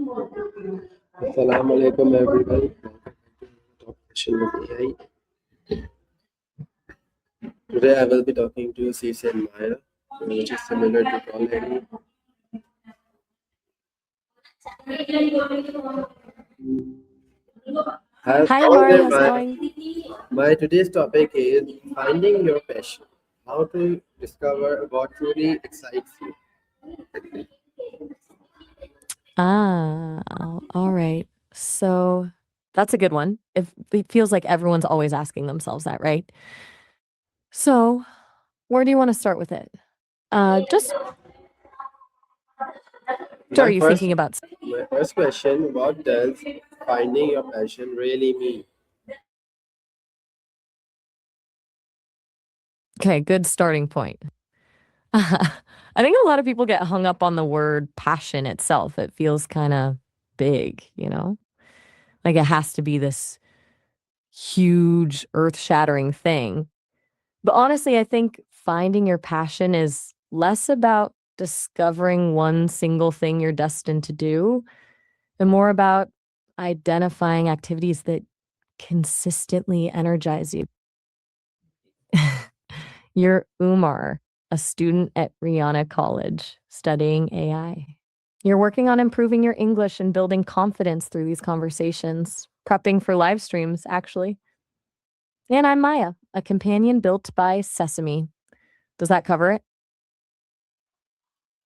Assalamu alaikum everyone. Talk session with AI. Today I will be talking to CC and Maya, which is similar to already. Has Hi, all Amari. their How's it going? my today's topic is finding your passion. How to discover what truly excites you. All right. So that's a good one. It feels like everyone's always asking themselves that, right? So where do you want to start with it? Just are My you first thinking about? my first question, what does finding your passion really mean? Okay, good starting point. I think a lot of people get hung up on the word passion itself. It feels kind of big, like it has to be this huge, earth shattering thing. But honestly, I think finding your passion is less about discovering one single thing you're destined to do and more about identifying activities that consistently energize you. You're Umar, a student at Rihanna College studying AI. You're working on improving your English and building confidence through these conversations, prepping for live streams, actually. And I'm Maya, a companion built by Sesame. Does that cover it?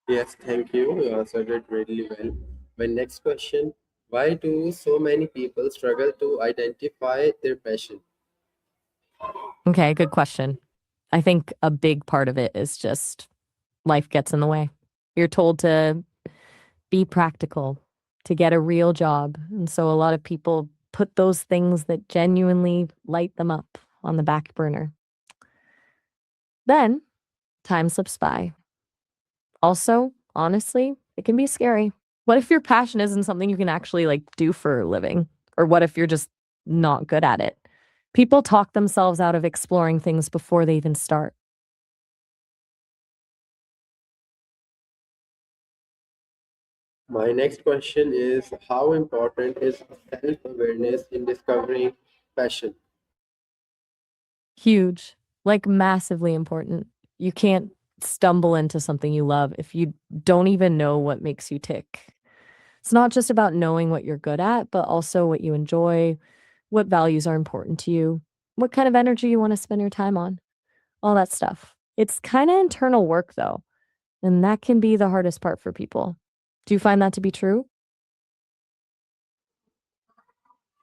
Yes, thank you. You answered it really well. My next question, why do so many people struggle to identify their passion? Okay, good question. I think a big part of it is just life gets in the way. You're told to be practical, to get a real job. And so a lot of people put those things that genuinely light them up on the back burner. Then time slips by. Also, honestly, it can be scary. What if your passion isn't something you can actually do for a living? Or what if you're just not good at it? People talk themselves out of exploring things before they even start. My next question is, how important is self-awareness in discovering passion? Huge, like massively important. You can't stumble into something you love if you don't even know what makes you tick. It's not just about knowing what you're good at, but also what you enjoy, what values are important to you, what kind of energy you want to spend your time on, all that stuff. It's kind of internal work though, and that can be the hardest part for people. Do you find that to be true?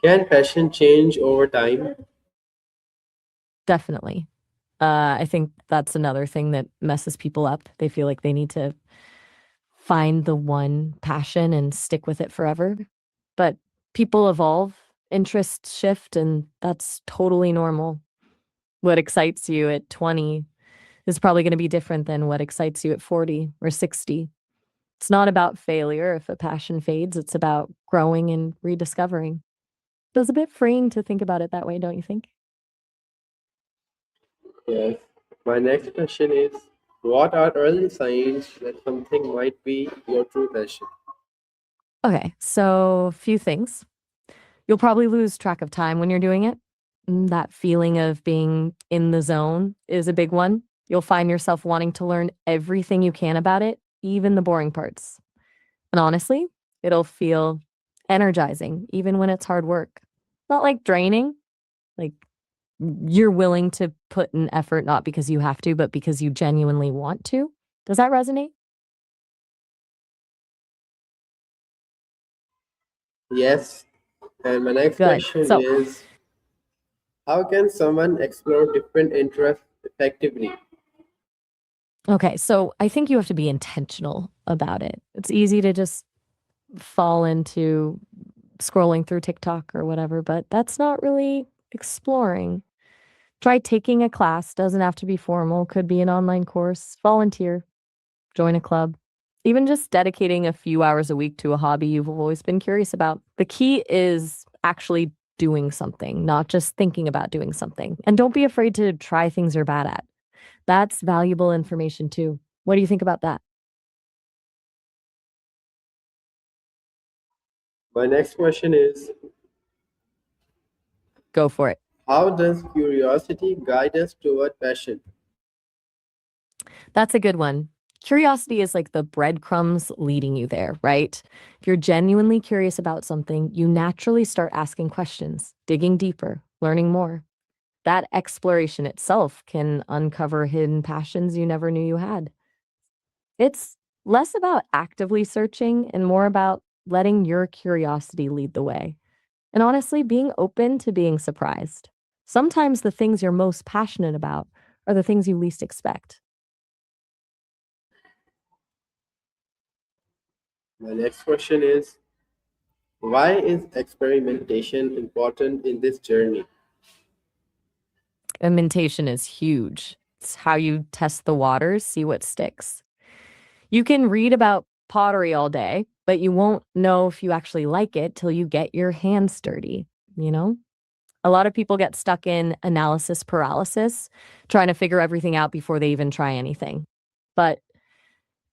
Can passion change over time? Definitely. I think that's another thing that messes people up. They feel like they need to find the one passion and stick with it forever. But people evolve, interests shift, and that's totally normal. What excites you at 20 is probably going to be different than what excites you at 40 or 60. It's not about failure if a passion fades, it's about growing and rediscovering. It's a bit freeing to think about it that way, don't you think? Yes. My next question is, what are early signs that something might be your true passion? Okay, so a few things. You'll probably lose track of time when you're doing it. That feeling of being in the zone is a big one. You'll find yourself wanting to learn everything you can about it, even the boring parts. And honestly, it'll feel energizing, even when it's hard work. Not like draining, like you're willing to put an effort, not because you have to, but because you genuinely want to. Does that resonate? Yes. And my next Good. question So, is, how can someone explore different interests effectively? okay. So I think you have to be intentional about it. It's easy to just fall into scrolling through TikTok or whatever, but that's not really exploring. Try taking a class, doesn't have to be formal, could be an online course, volunteer, join a club, even just dedicating a few hours a week to a hobby you've always been curious about. The key is actually doing something, not just thinking about doing something. And don't be afraid to try things you're bad at. That's valuable information too. What do you think about that? My next question is, Go for it. how does curiosity guide us toward passion? That's a good one. Curiosity is like the breadcrumbs leading you there, right? If you're genuinely curious about something, you naturally start asking questions, digging deeper, learning more. That exploration itself can uncover hidden passions you never knew you had. It's less about actively searching and more about letting your curiosity lead the way. And honestly, being open to being surprised. Sometimes the things you're most passionate about are the things you least expect. My next question is, why is experimentation important in this journey? Imitation is huge. It's how you test the waters, see what sticks. You can read about pottery all day, but you won't know if you actually like it till you get your hands dirty, you know? A lot of people get stuck in analysis paralysis, trying to figure everything out before they even try anything. But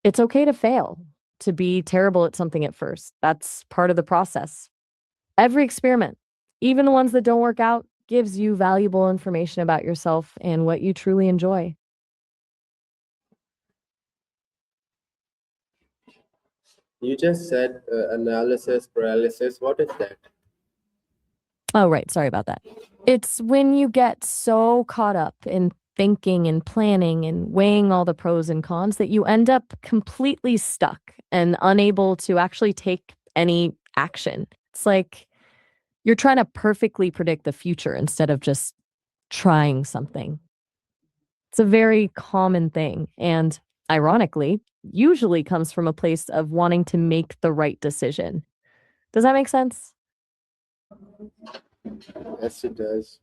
it's okay to fail, to be terrible at something at first. That's part of the process. Every experiment, even the ones that don't work out, gives you valuable information about yourself and what you truly enjoy. You just said analysis paralysis. What is that? Oh, right. Sorry about that. It's when you get so caught up in thinking and planning and weighing all the pros and cons that you end up completely stuck and unable to actually take any action. It's like you're trying to perfectly predict the future instead of just trying something. It's a very common thing. And ironically, usually comes from a place of wanting to make the right decision. Does that make sense? Yes, it does.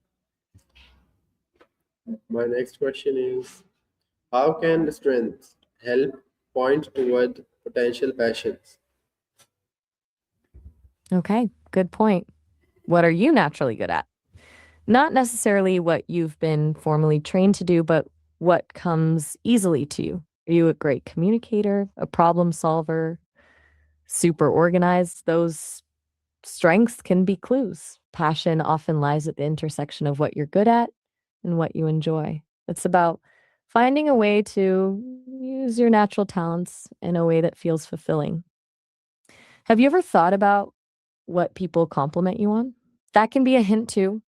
My next question is, how can the strengths help point toward potential passions? Okay, good point. What are you naturally good at? Not necessarily what you've been formally trained to do, but what comes easily to you. Are you a great communicator, a problem solver, super organized? Those strengths can be clues. Passion often lies at the intersection of what you're good at and what you enjoy. It's about finding a way to use your natural talents in a way that feels fulfilling. Have you ever thought about what people compliment you on? That can be a hint too.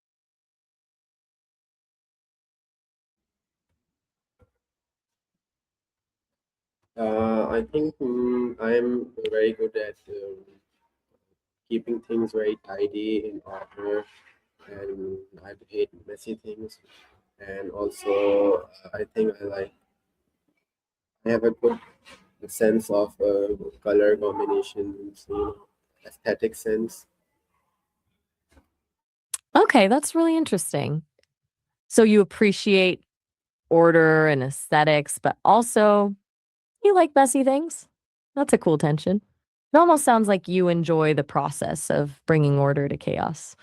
I think I'm very good at keeping things very tidy in order, and I hate messy things. And also, I think I have a good sense of color combinations, aesthetic sense. Okay, that's really interesting. So you appreciate order and aesthetics, but also you like messy things? That's a cool tension. It almost sounds like you enjoy the process of bringing order to chaos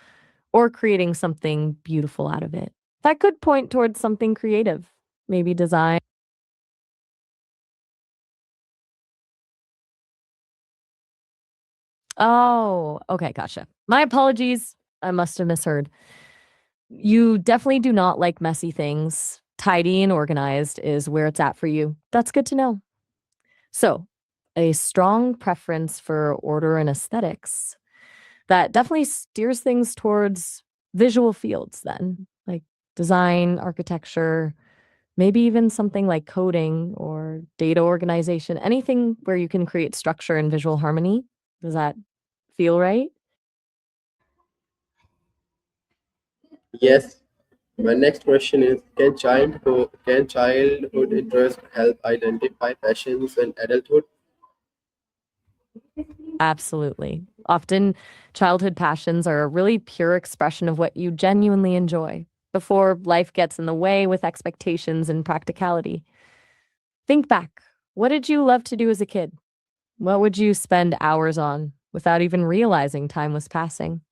or creating something beautiful out of it. That could point towards something creative, maybe design. Oh, okay, gotcha. My apologies. I must have misheard. You definitely do not like messy things. Tidy and organized is where it's at for you. That's good to know. So, a strong preference for order and aesthetics that definitely steers things towards visual fields, then, like design, architecture, maybe even something like coding or data organization, anything where you can create structure and visual harmony. Does that feel right? Yes. My next question is, can childhood interest help identify passions in adulthood? Absolutely. Often, childhood passions are a really pure expression of what you genuinely enjoy before life gets in the way with expectations and practicality. Think back. What did you love to do as a kid? What would you spend hours on without even realizing time was passing?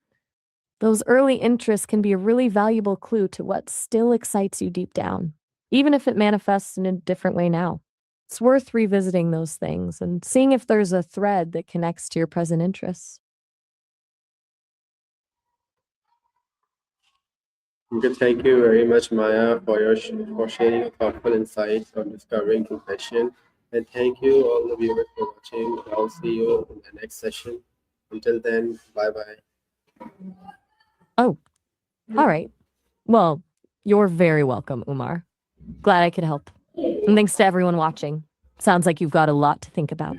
Those early interests can be a really valuable clue to what still excites you deep down, even if it manifests in a different way now. It's worth revisiting those things and seeing if there's a thread that connects to your present interests. Okay, thank you very much, Maya, for for sharing your thoughtful insights on discovering compassion. And thank you, all the viewers, for watching. I'll see you in the next session. Until then, bye bye. Oh, all right. Well, you're very welcome, Umar. Glad I could help. And thanks to everyone watching. Sounds like you've got a lot to think about.